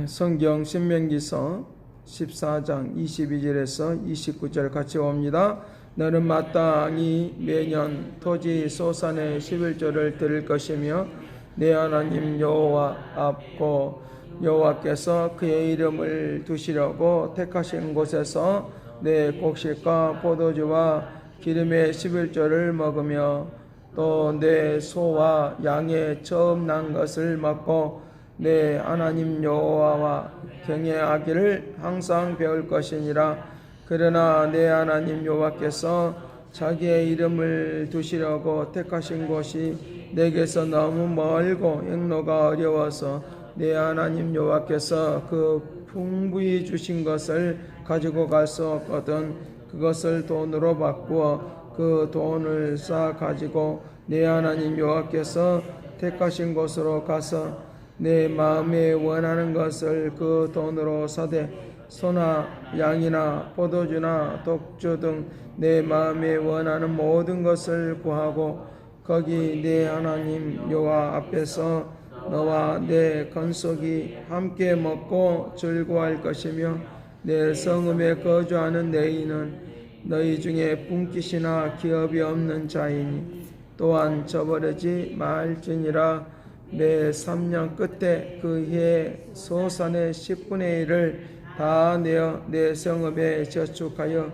성경 신명기서 14장 22절에서 29절 같이 봅니다. 너는 마땅히 매년 토지 소산의 11조를 드릴 것이며 내 하나님 여호와 앞고 여호와께서 그의 이름을 두시려고 택하신 곳에서 내 곡식과 포도주와 기름의 11조를 먹으며 또 내 소와 양의 처음 난 것을 먹고 내 하나님 여호와와 경외하기를 항상 배울 것이니라. 그러나 내 하나님 여호와께서 자기의 이름을 두시려고 택하신 곳이 내게서 너무 멀고 행로가 어려워서 내 하나님 여호와께서 그 풍부히 주신 것을 가지고 갈 수 없거든 그것을 돈으로 바꾸어 그 돈을 쌓아 가지고 내 하나님 여호와께서 택하신 곳으로 가서 내 마음에 원하는 것을 그 돈으로 사되 소나 양이나 포도주나 독주 등 내 마음에 원하는 모든 것을 구하고 거기 내 하나님 여호와 앞에서 너와 내 건속이 함께 먹고 즐거워할 것이며 내 성읍에 거주하는 너희는 너희 중에 분깃이나 기업이 없는 자이니 또한 저버리지 말지니라. 내 3년 끝에 그 해 소산의 10분의 1을 다 내어 내 성읍에 저축하여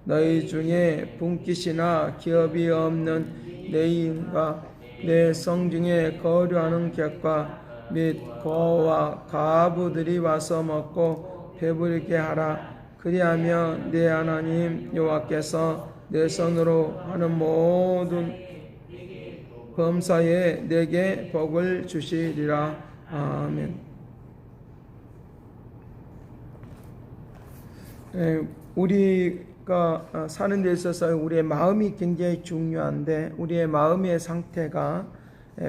너희 중에 분깃이나 기업이 없는 내인과 내 성중에 거류하는 객과 및 고아와 가부들이 와서 먹고 배부르게 하라. 그리하면 내 하나님 여호와께서 내 손으로 하는 모든 범사에 내게 복을 주시리라. 아멘. 우리가 사는 데 있어서 우리의 마음이 굉장히 중요한데 우리의 마음의 상태가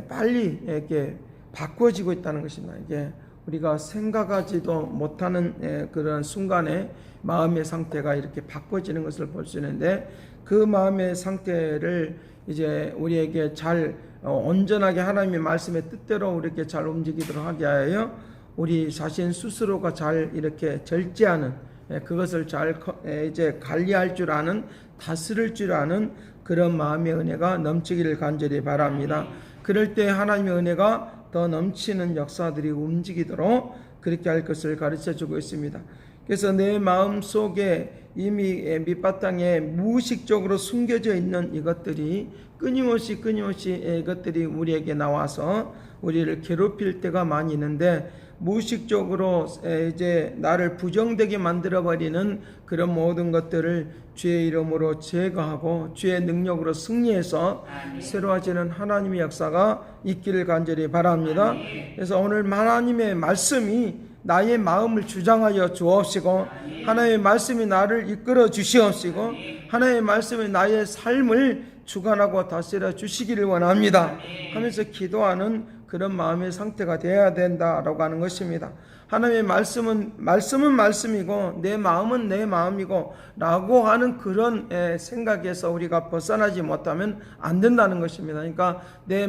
빨리 이렇게 바꿔지고 있다는 것입니다. 이게 우리가 생각하지도 못하는 그런 순간에 마음의 상태가 이렇게 바꿔지는 것을 볼 수 있는데 그 마음의 상태를 이제 우리에게 잘 온전하게 하나님의 말씀의 뜻대로 우리에게 잘 움직이도록 하게 하여 우리 자신 스스로가 잘 이렇게 절제하는 그것을 잘 이제 관리할 줄 아는 다스릴 줄 아는 그런 마음의 은혜가 넘치기를 간절히 바랍니다. 그럴 때 하나님의 은혜가 더 넘치는 역사들이 움직이도록 그렇게 할 것을 가르쳐주고 있습니다. 그래서 내 마음 속에 이미 밑바탕에 무의식적으로 숨겨져 있는 이것들이 끊임없이 이것들이 우리에게 나와서 우리를 괴롭힐 때가 많이 있는데 무의식적으로 이제 나를 부정되게 만들어버리는 그런 모든 것들을 주의 이름으로 제거하고 주의 능력으로 승리해서 새로워지는 하나님의 역사가 있기를 간절히 바랍니다. 그래서 오늘 하나님의 말씀이 나의 마음을 주장하여 주옵시고 하나님의 말씀이 나를 이끌어 주시옵시고 하나님의 말씀이 나의 삶을 주관하고 다스려 주시기를 원합니다 하면서 기도하는 그런 마음의 상태가 되어야 된다라고 하는 것입니다. 하나님의 말씀은 말씀이고 내 마음은 내 마음이고 라고 하는 그런 생각에서 우리가 벗어나지 못하면 안 된다는 것입니다. 그러니까 내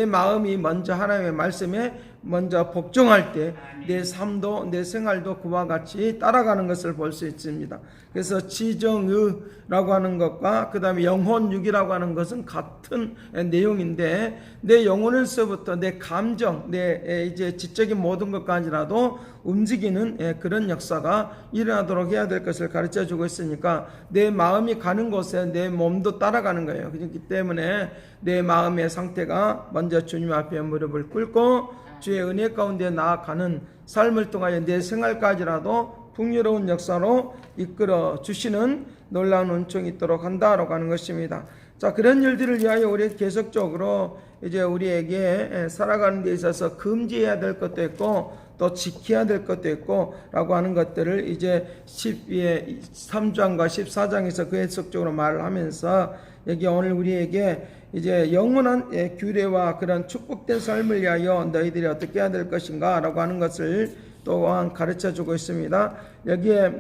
마음이 먼저 하나님의 말씀에 먼저 복종할 때 내 삶도 내 생활도 그와 같이 따라가는 것을 볼 수 있습니다. 그래서 지정의라고 하는 것과 그 다음에 영혼육이라고 하는 것은 같은 내용인데 내 영혼에서부터 내 감정, 내 이제 지적인 모든 것까지라도 움직이는 그런 역사가 일어나도록 해야 될 것을 가르쳐주고 있으니까 내 마음이 가는 곳에 내 몸도 따라가는 거예요. 그렇기 때문에 내 마음의 상태가 먼저 주님 앞에 무릎을 꿇고 주의 은혜 가운데 나아가는 삶을 통하여 내 생활까지라도 풍요로운 역사로 이끌어 주시는 놀라운 은총이 있도록 한다라고 하는 것입니다. 자, 그런 일들을 위하여 우리 계속적으로 이제 우리에게 살아가는 데 있어서 금지해야 될 것도 있고 또 지켜야 될 것도 있고 라고 하는 것들을 이제 13장과 14장에서 계속적으로 말을 하면서 여기 오늘 우리에게 이제 영원한 규례와 그런 축복된 삶을 위하여 너희들이 어떻게 해야 될 것인가 라고 하는 것을 또한 가르쳐주고 있습니다. 여기에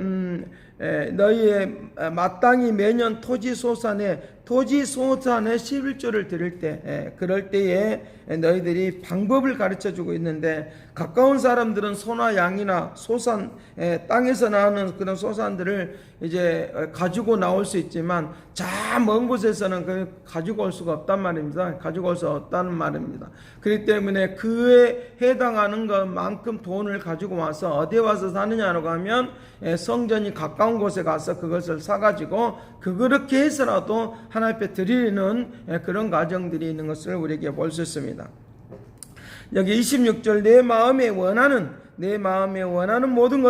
너희의 마땅히 매년 토지 소산에 11조를 드릴 때 그럴 때에 너희들이 방법을 가르쳐주고 있는데 가까운 사람들은 소나 양이나 소산, 땅에서 나오는 그런 소산들을 이제 가지고 나올 수 있지만 저 먼 곳에서는 그 가지고 올 수가 없단 말입니다. 가지고 올 수 없다는 말입니다. 그렇기 때문에 그에 해당하는 것만큼 돈을 가지고 와서 어디에 와서 사느냐라고 하면 성전이 가까운 곳에 가서 그것을 사가지고 그렇게 해서라도 하나님 앞에 드리는 그런 과정들이 있는 것을 우리에게 볼 수 있습니다. 여기 26절 내 마음에 원하는 모든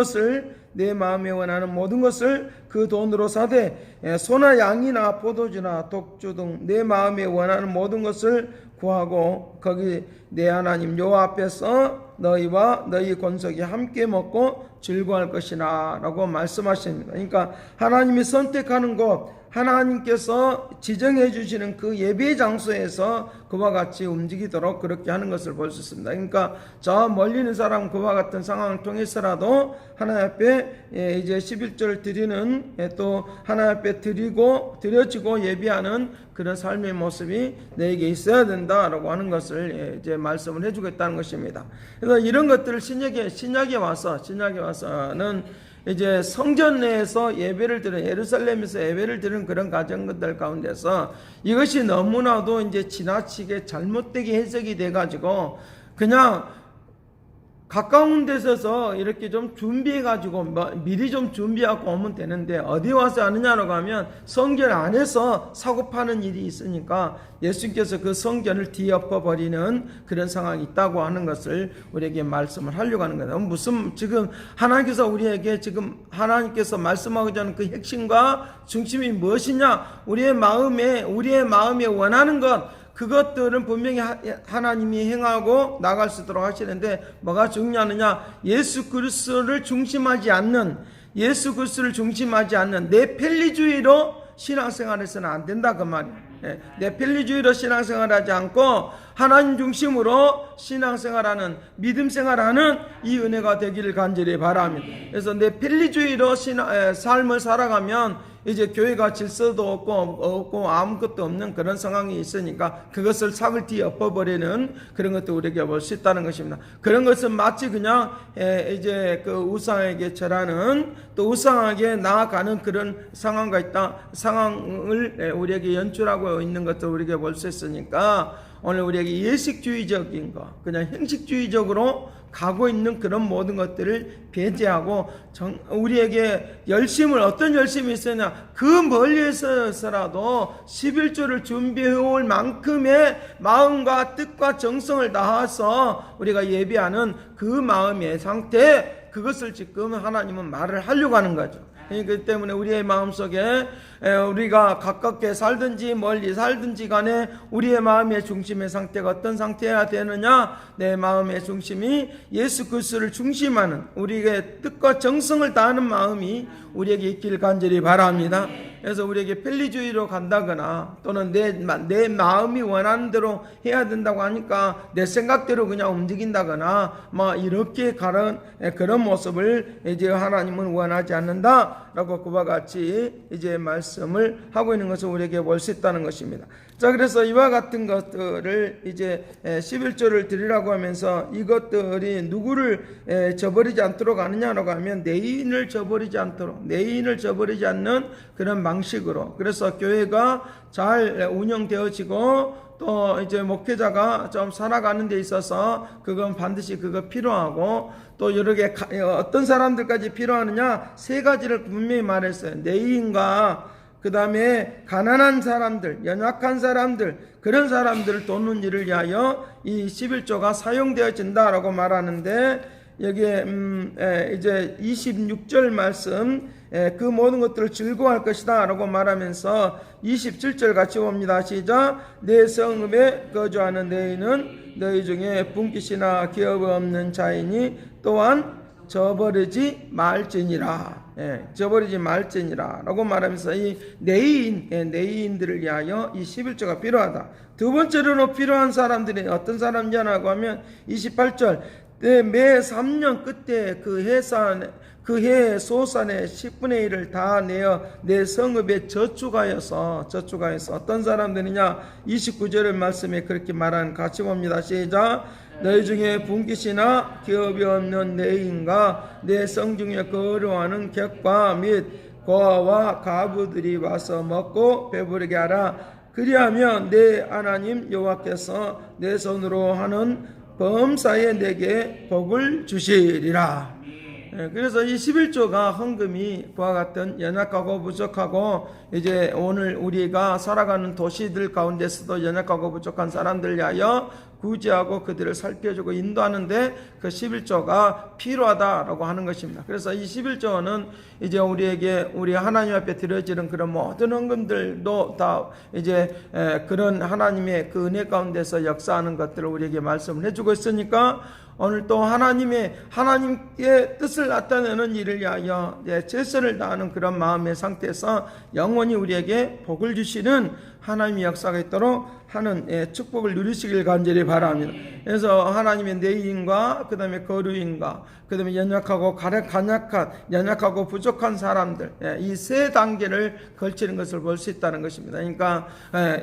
것을 그 돈으로 사되 소나 양이나 포도주나 독주 등 내 마음에 원하는 모든 것을 구하고 거기 내 하나님 여호와 앞에서 너희와 너희 권속이 함께 먹고 즐거워할 것이라 라고 말씀하십니다. 그러니까 하나님이 선택하는 곳, 하나님께서 지정해 주시는 그 예배 장소에서 그와 같이 움직이도록 그렇게 하는 것을 볼 수 있습니다. 그러니까 저 멀리 있는 사람 그와 같은 상황을 통해서라도 하나님 앞에 이제 11절 드리는 또 하나님 앞에 드려지고 예배하는 그런 삶의 모습이 내게 있어야 된다라고 하는 것을 이제 말씀을 해주겠다는 것입니다. 그래서 이런 것들을 신약에 와서는 이제 성전 내에서 예배를 드리는, 예루살렘에서 예배를 드리는 그런 가정들 가운데서 이것이 너무나도 이제 지나치게 잘못되게 해석이 돼가지고 그냥 가까운 데 서서 이렇게 좀 준비해가지고 미리 좀 준비하고 오면 되는데 어디 와서 하느냐라고 하면 성전 안에서 사고 파는 일이 있으니까 예수님께서 그 성전을 뒤엎어버리는 그런 상황이 있다고 하는 것을 우리에게 말씀을 하려고 하는 거예요. 무슨 지금 하나님께서 말씀하고자 하는 그 핵심과 중심이 무엇이냐? 우리의 마음에 원하는 것, 그것들은 분명히 하나님이 행하고 나갈 수 있도록 하시는데 뭐가 중요하느냐? 예수 그리스도를 중심하지 않는 내 편리주의로 신앙생활해서는 안 된다 그 말이에요. 내 편리주의로 신앙생활하지 않고 하나님 중심으로 신앙생활하는, 믿음생활하는 이 은혜가 되기를 간절히 바랍니다. 그래서 내 편리주의로 삶을 살아가면 이제 교회가 질서도 없고 아무것도 없는 그런 상황이 있으니까 그것을 삭을 뒤엎어버리는 그런 것도 우리에게 볼 수 있다는 것입니다. 그런 것은 마치 그냥 이제 그 우상에게 절하는, 또 우상에게 나아가는 그런 상황을 우리에게 연출하고 있는 것도 우리에게 볼 수 있으니까 오늘 우리에게 예식주의적인 거, 그냥 형식주의적으로 가고 있는 그런 모든 것들을 배제하고 우리에게 어떤 열심이 있으냐, 그 멀리에서라도 11조를 준비해올 만큼의 마음과 뜻과 정성을 다해서 우리가 예배하는 그 마음의 상태, 그것을 지금 하나님은 말을 하려고 하는 거죠. 그렇기 때문에 우리의 마음속에 우리가 가깝게 살든지 멀리 살든지 간에 우리의 마음의 중심의 상태가 어떤 상태여야 되느냐? 내 마음의 중심이 예수 그리스도를 중심하는, 우리에게 뜻과 정성을 다하는 마음이 우리에게 있기를 간절히 바랍니다. 그래서 우리에게 편리주의로 간다거나 또는 내 마음이 원하는 대로 해야 된다고 하니까 내 생각대로 그냥 움직인다거나 이렇게 가는 그런 모습을 이제 하나님은 원하지 않는다라고 그와 같이 이제 말씀을 하고 있는 것을 우리에게 볼 수 있다는 것입니다. 자, 그래서 이와 같은 것들을 이제 11조를 드리라고 하면서 이것들이 누구를 저버리지 않도록 하느냐라고 하면 내인을 저버리지 않는 그런 방식으로, 그래서 교회가 잘 운영되어지고 또 이제 목회자가 좀 살아가는 데 있어서 그건 반드시 그거 필요하고, 또 여러 개 어떤 사람들까지 필요하느냐, 세 가지를 분명히 말했어요. 내인과 그 다음에 가난한 사람들, 연약한 사람들, 그런 사람들을 돕는 일을 위하여 이 11조가 사용되어진다라고 말하는데, 여기에 이제 26절 말씀, 그 모든 것들을 즐거워할 것이다 라고 말하면서 27절 같이 봅니다. 시작. 내 성읍에 거주하는 너희는 너희 중에 분깃이나 기업 없는 자이니 또한 저버리지 말지니라. 저버리지 말지니라 라고 말하면서 이 내인들을 위하여 이 11조가 필요하다. 두 번째로 필요한 사람들이 어떤 사람이냐고 하면 28절, 매 3년 끝에 그 해 소산의 10분의 1을 다 내어 내 성읍에 저축하여서 어떤 사람들이냐, 29절의 말씀에 그렇게 말하는, 같이 봅니다. 시작. 너희 중에 분깃이나 기업이 없는 내인과 내 성중에 거류하는 객과 및 고아와 가부들이 와서 먹고 배부르게 하라. 그리하면 내 하나님 여호와께서 내 손으로 하는 범사에 내게 복을 주시리라. 그래서 이 11조가 헌금이 그와 같은 연약하고 부족하고 이제 오늘 우리가 살아가는 도시들 가운데서도 연약하고 부족한 사람들 위하여 구제하고 그들을 살펴주고 인도하는데 그 11조가 필요하다라고 하는 것입니다. 그래서 이 11조는 이제 우리에게 우리 하나님 앞에 드려지는 그런 모든 헌금들도 다 이제 그런 하나님의 그 은혜 가운데서 역사하는 것들을 우리에게 말씀을 해주고 있으니까 오늘 또 하나님의 뜻을 나타내는 일을 위하여 최선을 다하는 그런 마음의 상태에서 영원히 우리에게 복을 주시는 하나님의 역사가 있도록 하는 축복을 누리시길 간절히 바랍니다. 그래서 하나님의 내인과 그 다음에 거류인과 그 다음에 연약하고 연약하고 부족한 사람들 이 세 단계를 걸치는 것을 볼 수 있다는 것입니다. 그러니까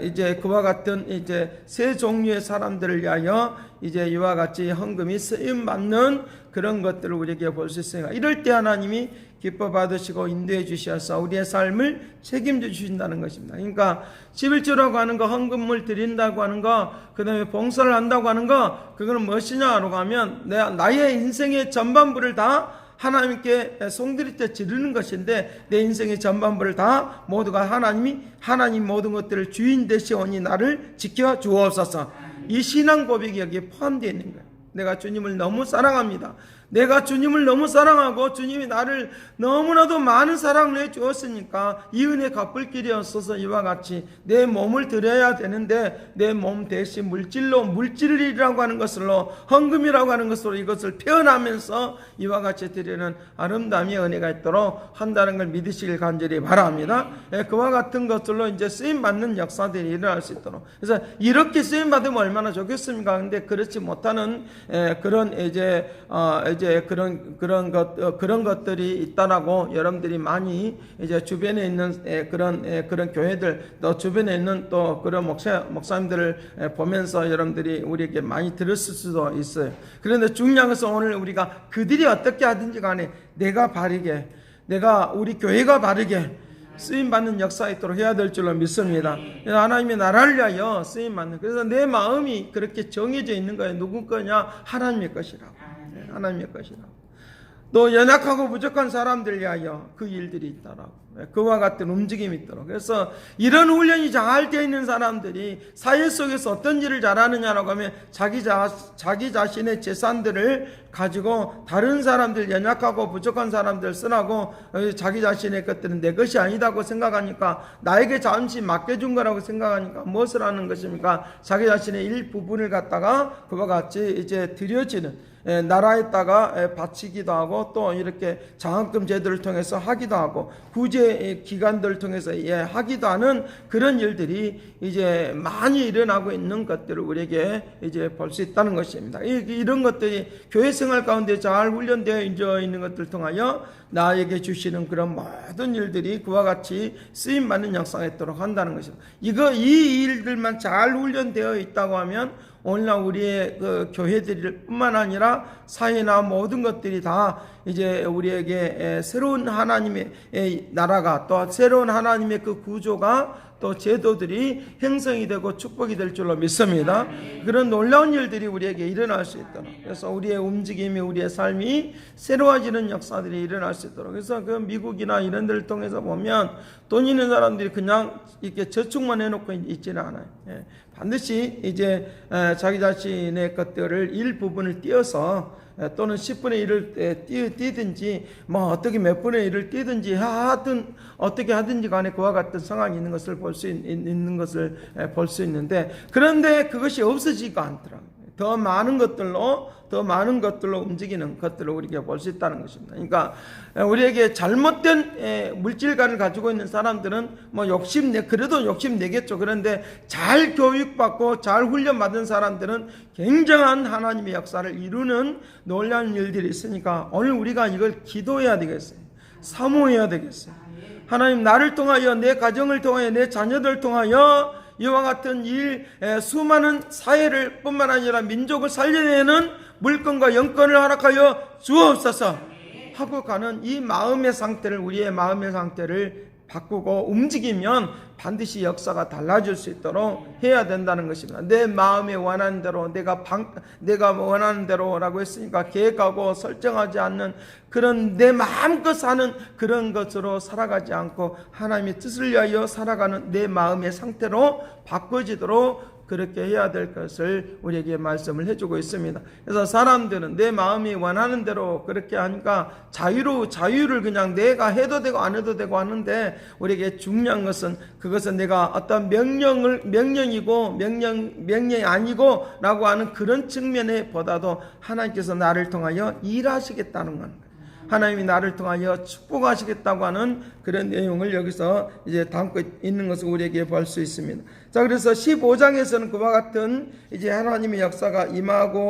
이제 그와 같은 이제 세 종류의 사람들을 위하여 이제 이와 같이 헌금이 쓰임 받는 그런 것들을 우리에게 볼 수 있으니까 이럴 때 하나님이 기뻐 받으시고 인도해 주셔서 우리의 삶을 책임져 주신다는 것입니다. 그러니까 11조라고 하는 거, 헌금을 드린다고 하는 거, 그 다음에 봉사를 한다고 하는 거, 그거는 무엇이냐라고 하면 나의 인생의 전반부를 다 하나님께 송두리 때 지르는 것인데 내 인생의 전반부를 다 모두가 하나님 모든 것들을 주인 되시오니 나를 지켜 주옵소서. 이 신앙 고백이 여기에 포함되어 있는 거예요. 내가 주님을 너무 사랑합니다. 내가 주님을 너무 사랑하고 주님이 나를 너무나도 많은 사랑을 해주었으니까 이 은혜 갚을 길이 없어서 이와 같이 내 몸을 드려야 되는데 내 몸 대신 물질이라고 하는 것으로 헌금이라고 하는 것으로 이것을 표현하면서 이와 같이 드리는 아름다움의 은혜가 있도록 한다는 걸 믿으시길 간절히 바랍니다. 그와 같은 것들로 이제 쓰임받는 역사들이 일어날 수 있도록. 그래서 이렇게 쓰임받으면 얼마나 좋겠습니까? 근데 그렇지 못하는 그런 그런 것들이 있다라고 여러분들이 많이 이제 주변에 있는 그런 교회들 또 주변에 있는 또 그런 목사님들을 보면서 여러분들이 우리에게 많이 들었을 수도 있어요. 그런데 중요한 것은 오늘 우리가 그들이 어떻게 하든지 간에 우리 교회가 바르게 쓰임받는 역사가 있도록 해야 될 줄로 믿습니다. 하나님의 나라를 위하여 쓰임받는, 그래서 내 마음이 그렇게 정해져 있는 거예요. 누구 거냐? 하나님의 것이라고. 하나님의 것이라고. 또 연약하고 부족한 사람들 위하여 그 일들이 있다라고. 그와 같은 움직임이 있도록. 그래서 이런 훈련이 잘 되어 있는 사람들이 사회 속에서 어떤 일을 잘하느냐라고 하면 자기 자신의 재산들을 가지고 다른 사람들, 연약하고 부족한 사람들 쓰라고 자기 자신의 것들은 내 것이 아니다고 생각하니까 나에게 잠시 맡겨준 거라고 생각하니까 무엇을 하는 것입니까? 자기 자신의 일부분을 갖다가 그와 같이 이제 드려지는 나라에다가 바치기도 하고 또 이렇게 장학금 제도를 통해서 하기도 하고 구제 기관들을 통해서 하기도 하는 그런 일들이 이제 많이 일어나고 있는 것들을 우리에게 이제 볼 수 있다는 것입니다. 이런 것들이 교회 생활 가운데 잘 훈련되어 있는 것들을 통하여 나에게 주시는 그런 모든 일들이 그와 같이 쓰임받는 역사가 있도록 한다는 것입니다. 이 일들만 잘 훈련되어 있다고 하면 오늘날 우리의 그 교회들 뿐만 아니라 사회나 모든 것들이 다 이제 우리에게 새로운 하나님의 나라가 또 새로운 하나님의 그 구조가 또 제도들이 형성이 되고 축복이 될 줄로 믿습니다. 그런 놀라운 일들이 우리에게 일어날 수 있도록, 그래서 우리의 움직임이, 우리의 삶이 새로워지는 역사들이 일어날 수 있도록. 그래서 그 미국이나 이런 데를 통해서 보면 돈 있는 사람들이 그냥 이렇게 저축만 해놓고 있지는 않아요. 반드시 이제 자기 자신의 것들을 일부분을 띄어서 또는 10분의 1을 뛰든지 어떻게 몇 분의 1을 뛰든지 하든 어떻게 하든지 간에 그와 같은 상황이 있는 것을 볼 수 있는데, 그런데 그것이 없어지지가 않더라고요. 더 많은 것들로 움직이는 것들을 우리가 볼 수 있다는 것입니다. 그러니까 우리에게 잘못된 물질관을 가지고 있는 사람들은 그래도 욕심내겠죠. 그런데 잘 교육받고 잘 훈련받은 사람들은 굉장한 하나님의 역사를 이루는 놀라운 일들이 있으니까 오늘 우리가 이걸 기도해야 되겠어요. 사모해야 되겠어요. 하나님, 나를 통하여, 내 가정을 통하여, 내 자녀들 통하여 이와 같은 일, 수많은 사회를 뿐만 아니라 민족을 살려내는 물건과 영권을 허락하여 주옵소서 하고 가는 이 마음의 상태를, 우리의 마음의 상태를 바꾸고 움직이면 반드시 역사가 달라질 수 있도록 해야 된다는 것입니다. 내 마음에 원하는 대로, 내가 원하는 대로라고 했으니까 계획하고 설정하지 않는 그런 내 마음껏 사는 그런 것으로 살아가지 않고 하나님의 뜻을 위하여 살아가는 내 마음의 상태로 바꿔지도록 그렇게 해야 될 것을 우리에게 말씀을 해주고 있습니다. 그래서 사람들은 내 마음이 원하는 대로 그렇게 하니까 자유를 그냥 내가 해도 되고 안 해도 되고 하는데, 우리에게 중요한 것은 그것은 내가 어떤 명령이고 명령이 아니고 라고 하는 그런 측면에 보다도 하나님께서 나를 통하여 일하시겠다는 겁니다. 하나님이 나를 통하여 축복하시겠다고 하는 그런 내용을 여기서 이제 담고 있는 것을 우리에게 볼 수 있습니다. 자, 그래서 15장에서는 그와 같은 이제 하나님의 역사가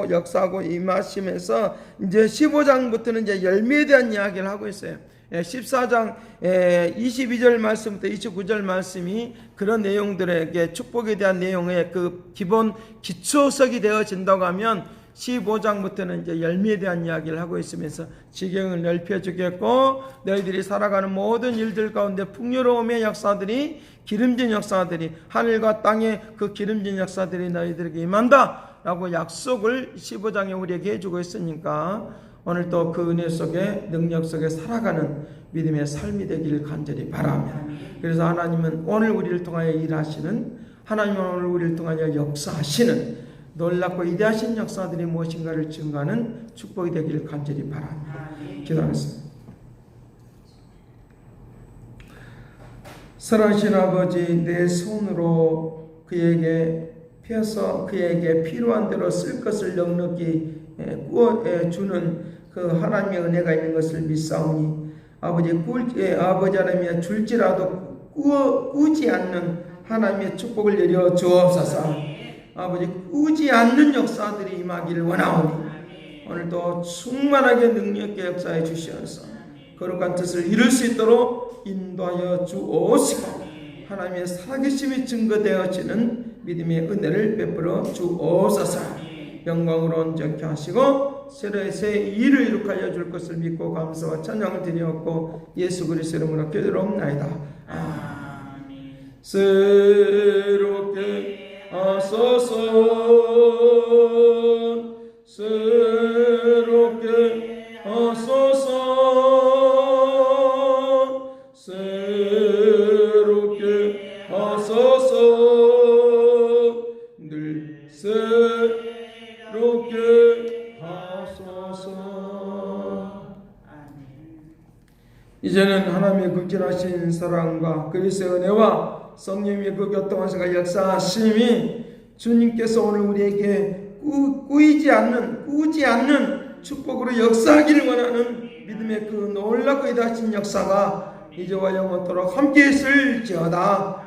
역사하고 임하시면서 이제 15장부터는 이제 열매에 대한 이야기를 하고 있어요. 14장 22절 말씀부터 29절 말씀이 그런 내용들에게 축복에 대한 내용의 그 기본 기초석이 되어진다고 하면 15장부터는 이제 열매에 대한 이야기를 하고 있으면서 지경을 넓혀주겠고 너희들이 살아가는 모든 일들 가운데 풍요로움의 역사들이, 기름진 역사들이, 하늘과 땅의 그 기름진 역사들이 너희들에게 임한다 라고 약속을 15장에 우리에게 해주고 있으니까 오늘 또 그 은혜 속에, 능력 속에 살아가는 믿음의 삶이 되기를 간절히 바랍니다. 그래서 하나님은 오늘 우리를 통하여 일하시는, 하나님은 오늘 우리를 통하여 역사하시는 놀랍고 위대하신 역사들이 무엇인가를 증거하는 축복이 되기를 간절히 바랍니다. 기도하겠습니다. 선하신 아버지, 내 손으로 그에게 펴서 그에게 필요한 대로 쓸 것을 넉넉히 주는 그 하나님의 은혜가 있는 것을 믿사오니 아버지 하나님이 줄지라도 꾸지 않는 하나님의 축복을 내려 주옵소서. 아버지, 꾸지 않는 역사들이 임하기를 원하오니 오늘도 충만하게 능력있게 역사해 주시옵소서. 거룩한 뜻을 이룰 수 있도록 인도하여 주옵시고 하나님의 살아계심이 증거되어지는 믿음의 은혜를 베풀어 주옵소서. 영광으로 온전케 하시고 새 일을 이룩하여 줄 것을 믿고 감사와 찬양을 드리옵고 예수 그리스도 이름으로 기도하옵나이다. 아멘. 새롭게 하소서, 새롭게 하소서, 새롭게 하소서, 늘 새롭게 하소서. 이제는 하나님의 극진하신 사랑과 그리스도의 은혜와 성령님의 그 교통하시가 역사하심이 주님께서 오늘 우리에게 꾸지 않는 축복으로 역사하기를 원하는 믿음의 그 놀랍고 위대하신 역사가 이제와 영원토록 함께 있을지어다.